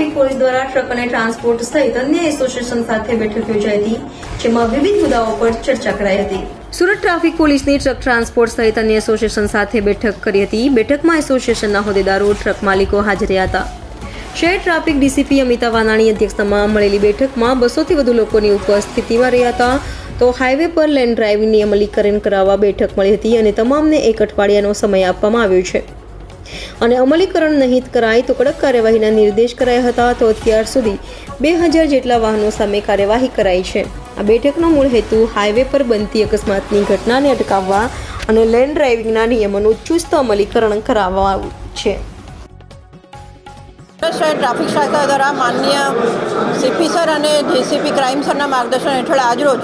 Traffic police દ્વારા truck અને transport સહિત અન્ય એસોસિએશન સાથે બેઠક યોજાઈ હતી, જેમાં વિવિધ મુદ્દાઓ પર ચર્ચા કરાઈ હતી। સુરત ટ્રાફિક પોલીસની ટ્રક ટ્રાન્સપોર્ટ સહિત અન્ય એસોસિએશન સાથે બેઠક કરી હતી। બેઠકમાં એસોસિએશનના હોદ્દેદારો, ટ્રક માલિકો હાજર રહ્યા હતા। શહેર ટ્રાફિક ડીસીપી અમિતા વાનાણી અધ્યક્ષતામાં મળેલી બેઠકમાં 200 થી વધુ લોકોની ઉપસ્થિતિમાં રહ્યા હતા। તો હાઈવે પર લેન ડ્રાઇવિંગની અમલીકરણ કરાવવા બેઠક મળી હતી અને તમામને 1 અઠવાડિયાનો સમય આપવામાં આવ્યો છે અને અમલીકરણ નહીં કરાય તો કડક કાર્યવાહીના નિર્દેશ કરાયા હતા। તો અત્યાર સુધી 2000 જેટલા વાહનો સામે કાર્યવાહી કરાઈ છે। આ બેઠકનો મૂળ હેતુ હાઈવે પર બનતી અકસ્માતની ઘટનાને અટકાવવા અને લેન ડ્રાઇવિંગના નિયમોનું ચુસ્ત અમલીકરણ કરાવવા છે। શહેર ટ્રાફિક શાખા દ્વારા માનનીય સીપી સર અને જેસીપી ક્રાઇમ સરના માર્ગદર્શન હેઠળ આજરોજ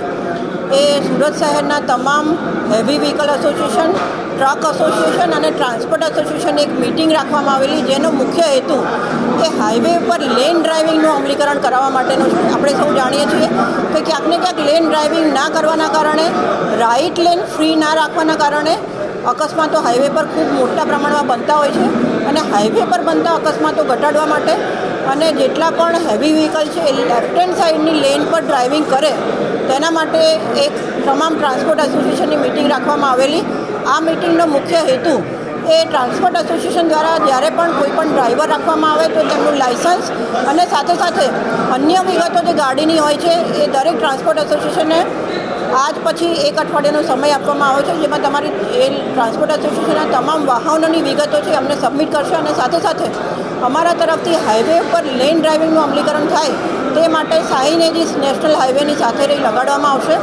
સુરત શહેરના તમામ heavy vehicle association, truck association અને ટ્રાન્સપોર્ટ એસોસિએશન એક મિટિંગ રાખવામાં આવેલી, જેનો મુખ્ય હેતુ એ હાઈવે પર લેન ડ્રાઇવિંગનું અમલીકરણ કરાવવા માટેનો છે। આપણે સૌ જાણીએ છીએ કે ક્યાંક ને ક્યાંક લેન ડ્રાઇવિંગ ના કરવાના કારણે, રાઇટ લેન ફ્રી ના રાખવાના કારણે અકસ્માતો હાઈવે પર ખૂબ મોટા પ્રમાણમાં બનતા હોય છે અને હાઈવે પર બનતા અકસ્માતો ઘટાડવા માટે અને જેટલા પણ હેવી વ્હીકલ છે એ લેફ્ટ હેન્ડ સાઈડની લેન પર ડ્રાઇવિંગ કરે તેના માટે એક તમામ ટ્રાન્સપોર્ટ એસોસિએશનની મિટિંગ રાખવામાં આવેલી। આ મિટિંગનો મુખ્ય હેતુ એ ટ્રાન્સપોર્ટ એસોસિએશન દ્વારા જ્યારે પણ કોઈ પણ ડ્રાઈવર રાખવામાં આવે તો તેમનું લાઇસન્સ અને સાથે સાથે અન્ય વિગતો જે ગાડીની હોય છે એ દરેક ટ્રાન્સપોર્ટ એસોસિએશનને આજ પછી 1 અઠવાડિયાનો સમય આપવામાં આવ્યો છે, જેમાં તમારી એ ટ્રાન્સપોર્ટ એસોસિએશનના તમામ વાહનોની વિગતો છે અમને સબમિટ કરશે અને સાથે સાથે અમારા તરફથી હાઈવે પર લેન ડ્રાઇવિંગનું અમલીકરણ થાય તે માટે સાઇનેજીસ નેશનલ હાઈવેની સાથે રહી લગાડવામાં આવશે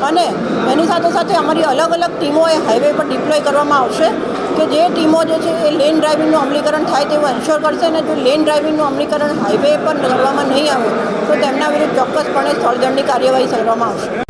અને એની સાથે સાથે અમારી અલગ અલગ ટીમો એ હાઈવે પર ડિપ્લોય કરવામાં આવશે કે જે ટીમો જે છે એ લેન ડ્રાઇવિંગનું અમલીકરણ થાય તેવું એન્શ્યોર કરશે અને જો લેન ડ્રાઇવિંગનું અમલીકરણ હાઈવે પર કરવામાં નહીં આવે તો તેમના વિરુદ્ધ ચોક્કસપણે સ્થળદંડની કાર્યવાહી કરવામાં આવશે।